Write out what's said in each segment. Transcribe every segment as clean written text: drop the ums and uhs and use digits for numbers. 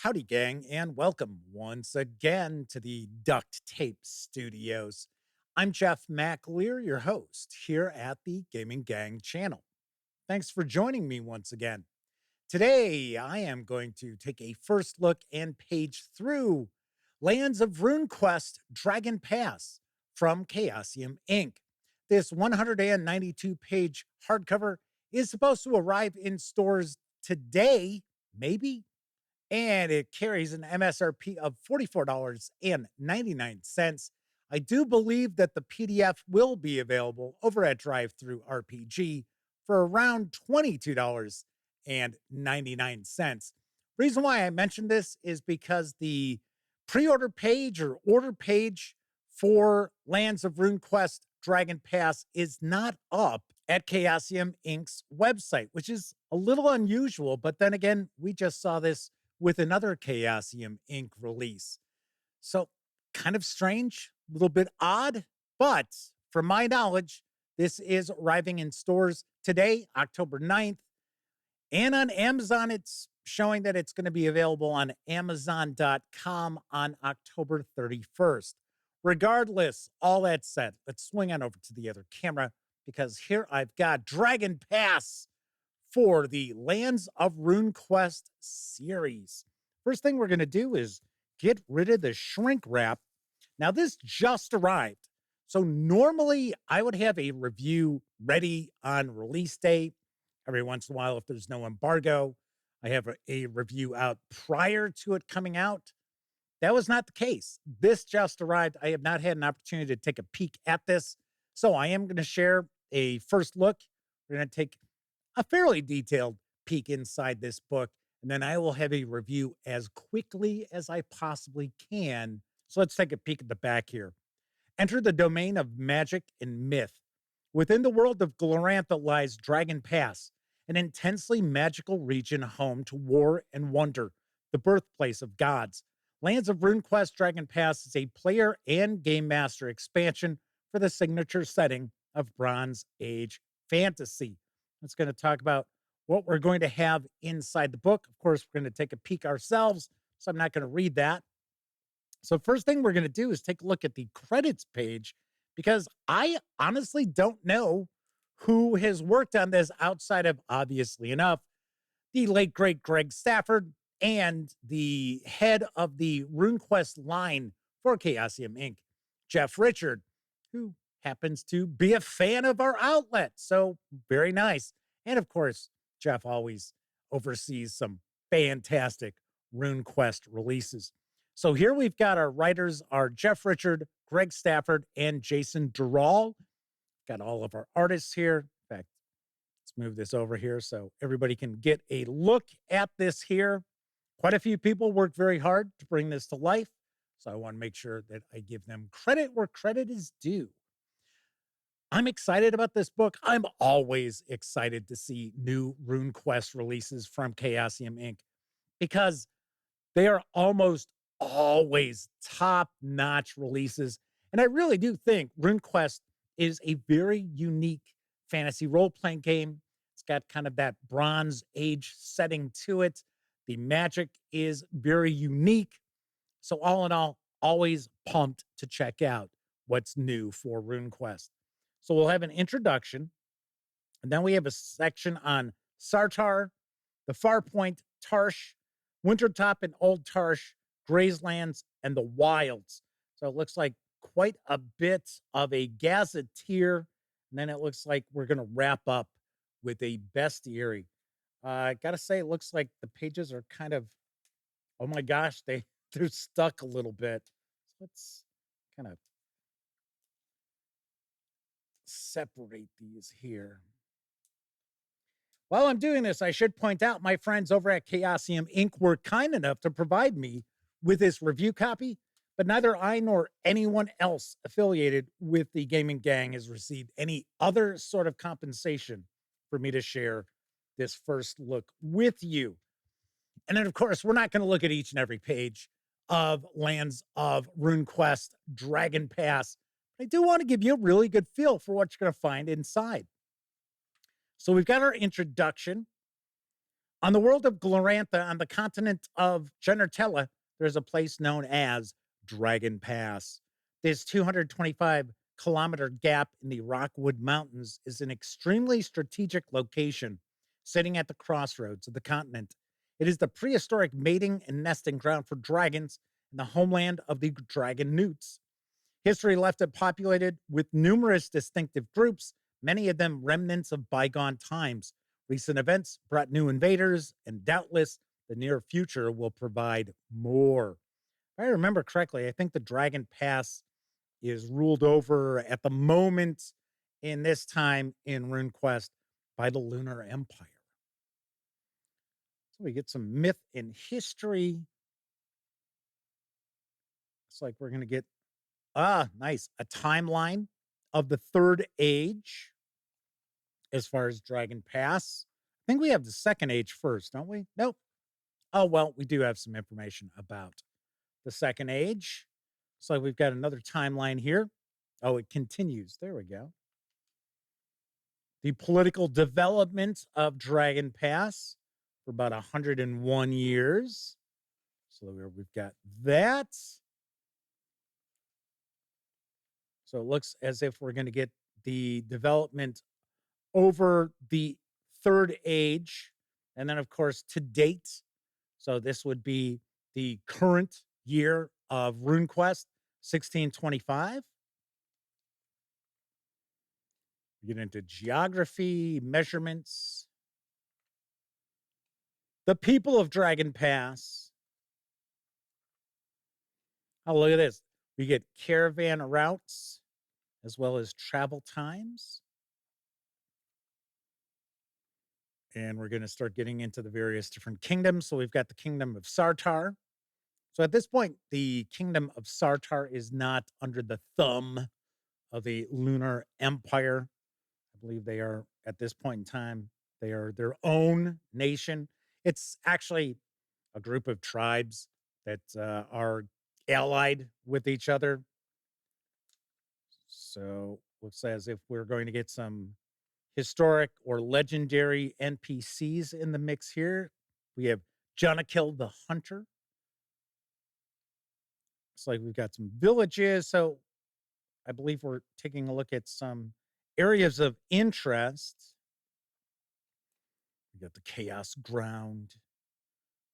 Howdy, gang, and welcome once again to the Duct Tape Studios. I'm Jeff McAleer, your host here at the Gaming Gang channel. Thanks for joining me once again. Today, I am going to take a first look and page through Lands of RuneQuest Dragon Pass from Chaosium Inc. This 192-page hardcover is supposed to arrive in stores today, maybe, and it carries an MSRP of $44.99. I do believe that the PDF will be available over at Drive-Thru RPG for around $22.99. Reason why I mentioned this is because the pre-order page or order page for Lands of RuneQuest Dragon Pass is not up at Chaosium Inc.'s website, which is a little unusual, but then again, we just saw this with another Chaosium Inc. release. So kind of strange, a little bit odd, but from my knowledge, this is arriving in stores today, October 9th. And on Amazon, it's showing that it's going to be available on Amazon.com on October 31st. Regardless, all that said, let's swing on over to the other camera because here I've got Dragon Pass for the Lands of RuneQuest series. First thing we're going to do is get rid of the shrink wrap. Now, this just arrived. So normally I would have a review ready on release day. Every once in a while, if there's no embargo, I have a review out prior to it coming out. That was not the case. This just arrived. I have not had an opportunity to take a peek at this. So I am going to share a first look. We're going to take a fairly detailed peek inside this book, and then I will have a review as quickly as I possibly can. So let's take a peek at the back here. Enter the domain of magic and myth. Within the world of Glorantha lies Dragon Pass, an intensely magical region home to war and wonder, the birthplace of gods. Lands of RuneQuest Dragon Pass is a player and game master expansion for the signature setting of Bronze Age fantasy. It's going to talk about what we're going to have inside the book. Of course, we're going to take a peek ourselves, so I'm not going to read that. So first thing we're going to do is take a look at the credits page because I honestly don't know who has worked on this outside of, obviously enough, the late, great Greg Stafford and the head of the RuneQuest line for Chaosium Inc., Jeff Richard, who happens to be a fan of our outlet. So very nice. And of course, Jeff always oversees some fantastic RuneQuest releases. So here we've got our writers are Jeff Richard, Greg Stafford, and Jason Durall. Got all of our artists here. In fact, let's move this over here so everybody can get a look at this here. Quite a few people worked very hard to bring this to life. So I want to make sure that I give them credit where credit is due. I'm excited about this book. I'm always excited to see new RuneQuest releases from Chaosium Inc. because they are almost always top-notch releases. And I really do think RuneQuest is a very unique fantasy role-playing game. It's got kind of that Bronze Age setting to it. The magic is very unique. So all in all, always pumped to check out what's new for RuneQuest. So we'll have an introduction, and then we have a section on Sartar, the Farpoint, Tarsh, Wintertop and Old Tarsh, Grazelands, and the Wilds. So it looks like quite a bit of a gazetteer, and then it looks like we're going to wrap up with a Bestiary. I got to say, it looks like the pages are kind of, oh my gosh, they're stuck a little bit. So let's kind of separate these here. While I'm doing this, I should point out my friends over at Chaosium Inc. were kind enough to provide me with this review copy, but neither I nor anyone else affiliated with the Gaming Gang has received any other sort of compensation for me to share this first look with you. And then, of course, we're not going to look at each and every page of Lands of RuneQuest Dragon Pass. I do want to give you a really good feel for what you're going to find inside. So we've got our introduction. On the world of Glorantha, on the continent of Genertella, there's a place known as Dragon Pass. This 225-kilometer gap in the Rockwood Mountains is an extremely strategic location, sitting at the crossroads of the continent. It is the prehistoric mating and nesting ground for dragons and the homeland of the dragon newts. History left it populated with numerous distinctive groups, many of them remnants of bygone times. Recent events brought new invaders, and doubtless the near future will provide more. If I remember correctly, I think the Dragon Pass is ruled over at the moment in this time in RuneQuest by the Lunar Empire. So we get some myth and history. Looks like we're going to get, nice, a timeline of the Third Age as far as Dragon Pass. I think we have the Second Age first, don't we? Nope. Oh, well, we do have some information about the Second Age. So we've got another timeline here. Oh, it continues. There we go. The political development of Dragon Pass for about 101 years. So we've got that. So it looks as if we're going to get the development over the Third Age. And then, of course, to date. So this would be the current year of RuneQuest, 1625. We get into geography, measurements. The people of Dragon Pass. Oh, look at this. We get caravan routes as well as travel times. And we're going to start getting into the various different kingdoms. So we've got the kingdom of Sartar. So at this point, the kingdom of Sartar is not under the thumb of the Lunar Empire. I believe they are, at this point in time, they are their own nation. It's actually a group of tribes that are allied with each other. So looks as if we're going to get some historic or legendary NPCs in the mix here. We have Jonakil the Hunter. Looks like we've got some villages. So I believe we're taking a look at some areas of interest. We got the Chaos Ground,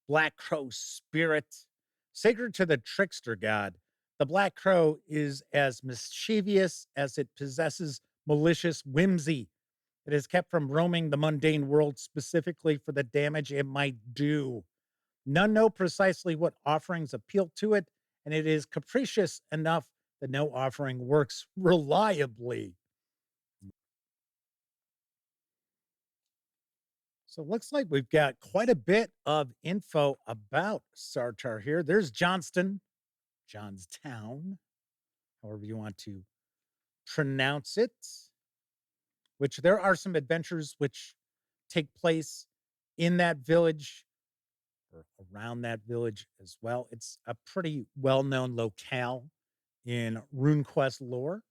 Black Crow Spirit, sacred to the trickster god. The Black Crow is as mischievous as it possesses malicious whimsy. It is kept from roaming the mundane world specifically for the damage it might do. None know precisely what offerings appeal to it, and it is capricious enough that no offering works reliably. So it looks like we've got quite a bit of info about Sartar here. There's Johnston, Johnstown, however you want to pronounce it, which there are some adventures which take place in that village or around that village as well. It's a pretty well-known locale in RuneQuest lore.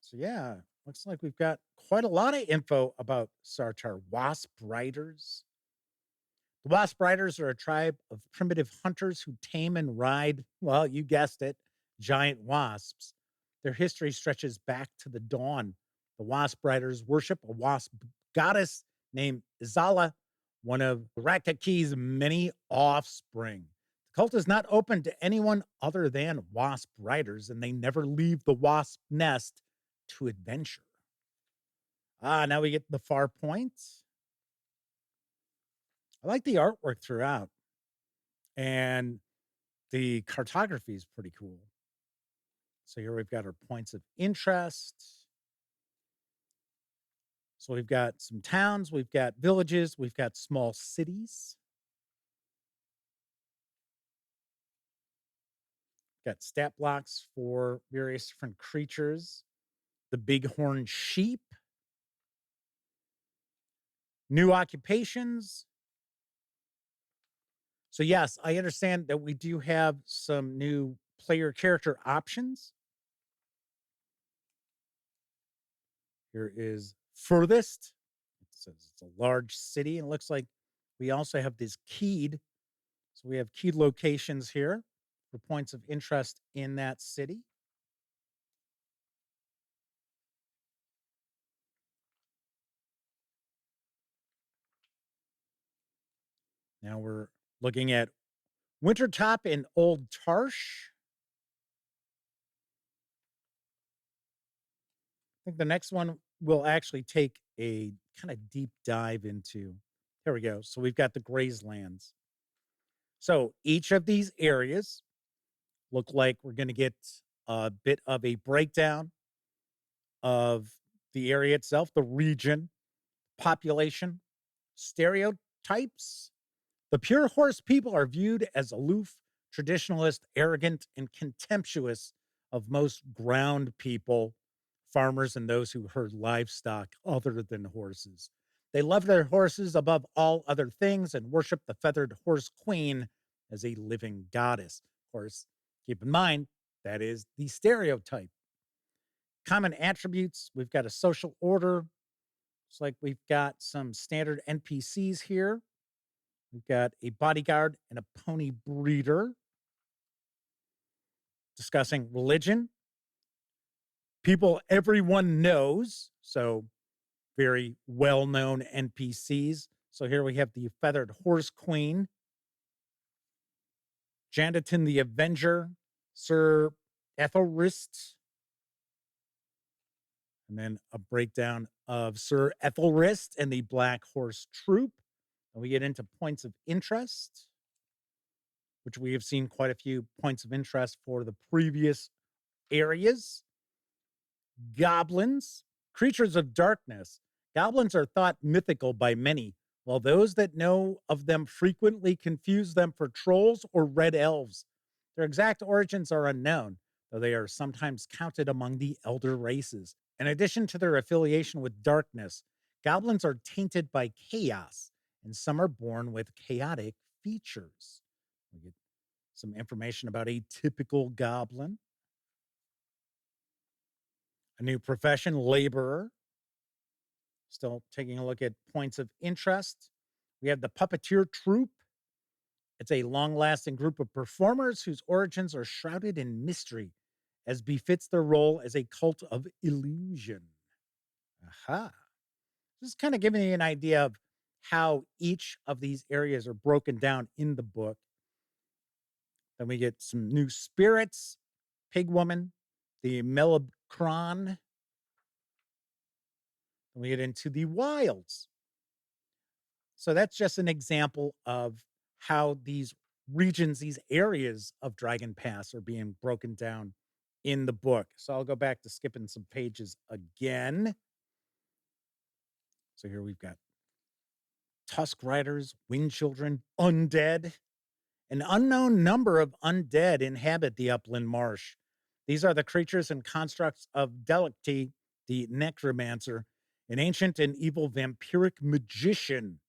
So yeah, looks like we've got quite a lot of info about Sartar. Wasp Riders. The Wasp Riders are a tribe of primitive hunters who tame and ride, well, you guessed it, giant wasps. Their history stretches back to the dawn. The Wasp Riders worship a wasp goddess named Izala, one of Rakaki's many offspring. The cult is not open to anyone other than Wasp Riders, and they never leave the wasp nest to adventure. Now we get the far points. I like the artwork throughout, and the cartography is pretty cool. So here we've got our points of interest. So we've got some towns, we've got villages, we've got small cities. Got stat blocks for various different creatures. The bighorn sheep. New occupations. So yes, I understand that we do have some new player character options. Here is furthest. says it's a large city, and it looks like we also have this keyed. So we have keyed locations here for points of interest in that city. Now we're looking at Wintertop in Old Tarsh. I think the next one will actually take a kind of deep dive into. Here we go. So we've got the Grazelands. So each of these areas look like we're going to get a bit of a breakdown of the area itself, the region, population, stereotypes. The pure horse people are viewed as aloof, traditionalist, arrogant, and contemptuous of most ground people, farmers, and those who herd livestock other than horses. They love their horses above all other things and worship the feathered horse queen as a living goddess. Of course, keep in mind, that is the stereotype. Common attributes, we've got a social order. It's like we've got some standard NPCs here. We've got a bodyguard and a pony breeder. Discussing religion. People everyone knows, so very well-known NPCs. So here we have the feathered horse queen, Jandatin the Avenger, Sir Ethelrist, and then a breakdown of Sir Ethelrist and the Black Horse Troop. And we get into points of interest, which we have seen quite a few points of interest for the previous areas. Goblins, creatures of darkness. Goblins are thought mythical by many, while those that know of them frequently confuse them for trolls or red elves. Their exact origins are unknown, though they are sometimes counted among the elder races. In addition to their affiliation with darkness, goblins are tainted by chaos, and some are born with chaotic features. We get some information about a typical goblin. A new profession, laborer. Still taking a look at points of interest. We have the puppeteer troupe. It's a long-lasting group of performers whose origins are shrouded in mystery, as befits their role as a cult of illusion. Aha. Just kind of giving you an idea of how each of these areas are broken down in the book. Then we get some new spirits, Pig Woman, the Melibcron. Then we get into the wilds. So that's just an example of how these regions, these areas of Dragon Pass are being broken down in the book. So I'll go back to skipping some pages again. So here we've got Tusk Riders, Wind Children, Undead. An unknown number of undead inhabit the upland marsh. These are the creatures and constructs of Delicti, the necromancer, an ancient and evil vampiric magician.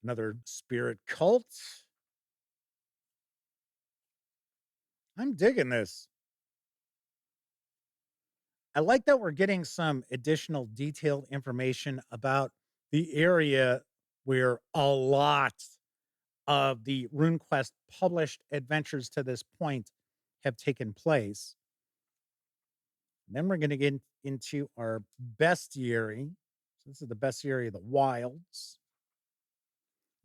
Another spirit cult. I'm digging this. I like that we're getting some additional detailed information about the area where a lot of the RuneQuest published adventures to this point have taken place. And then we're going to get into our bestiary. So this is the bestiary of the wilds.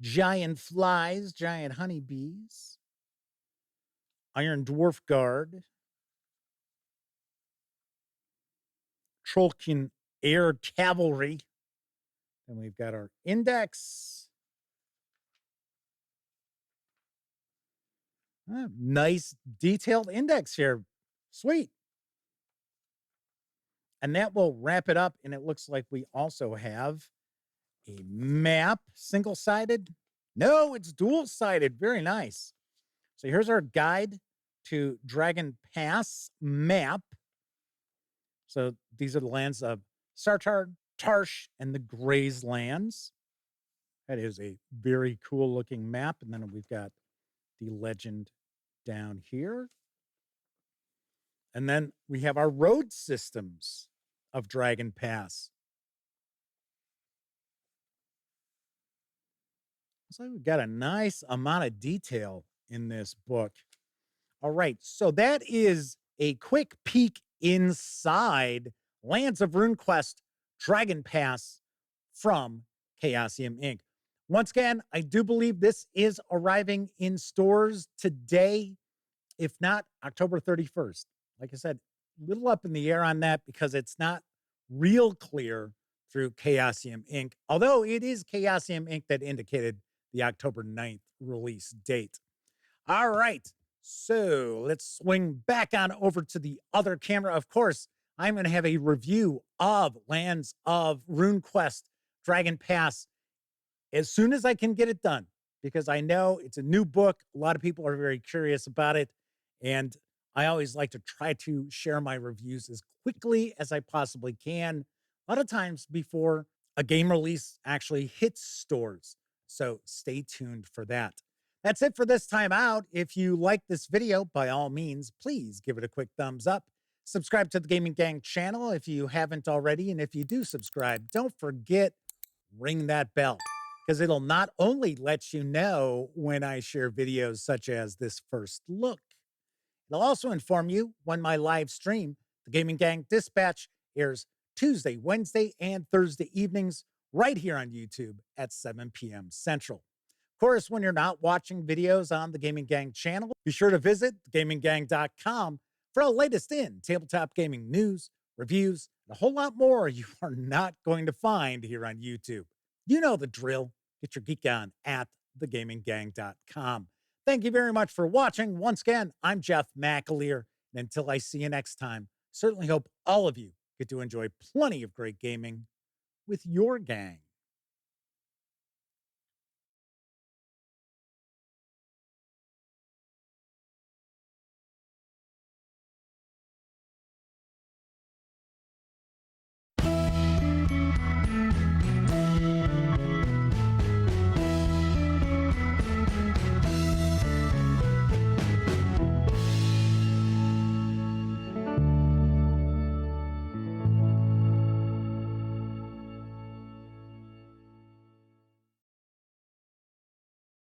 Giant flies, giant honeybees. Iron Dwarf Guard. Trollkin Air Cavalry. And we've got our index. Nice detailed index here. Sweet. And that will wrap it up. And it looks like we also have a map, single-sided. No, it's dual-sided. Very nice. So here's our guide to Dragon Pass map. So these are the lands of Sartar, Tarsh, and the Grazelands. That is a very cool looking map. And then we've got the legend down here. And then we have our road systems of Dragon Pass. So we've got a nice amount of detail in this book. All right, so that is a quick peek inside Lands of RuneQuest Dragon Pass from Chaosium Inc. Once again, I do believe this is arriving in stores today, if not October 31st. Like I said, a little up in the air on that because it's not real clear through Chaosium Inc., although it is Chaosium Inc. that indicated the October 9th release date. All right, so let's swing back on over to the other camera. Of course, I'm going to have a review of Lands of RuneQuest Dragon Pass as soon as I can get it done, because I know it's a new book. A lot of people are very curious about it. And I always like to try to share my reviews as quickly as I possibly can, a lot of times before a game release actually hits stores. So stay tuned for that. That's it for this time out. If you like this video, by all means, please give it a quick thumbs up. Subscribe to the Gaming Gang channel if you haven't already. And if you do subscribe, don't forget, ring that bell, because it'll not only let you know when I share videos such as this first look, it'll also inform you when my live stream, the Gaming Gang Dispatch, airs Tuesday, Wednesday, and Thursday evenings right here on YouTube at 7 p.m. Central. Of course, when you're not watching videos on the Gaming Gang channel, be sure to visit gaminggang.com for the latest in tabletop gaming news, reviews, and a whole lot more you are not going to find here on YouTube. You know the drill. Get your geek on at thegaminggang.com. Thank you very much for watching. Once again, I'm Jeff McAleer. And until I see you next time, certainly hope all of you get to enjoy plenty of great gaming with your gang.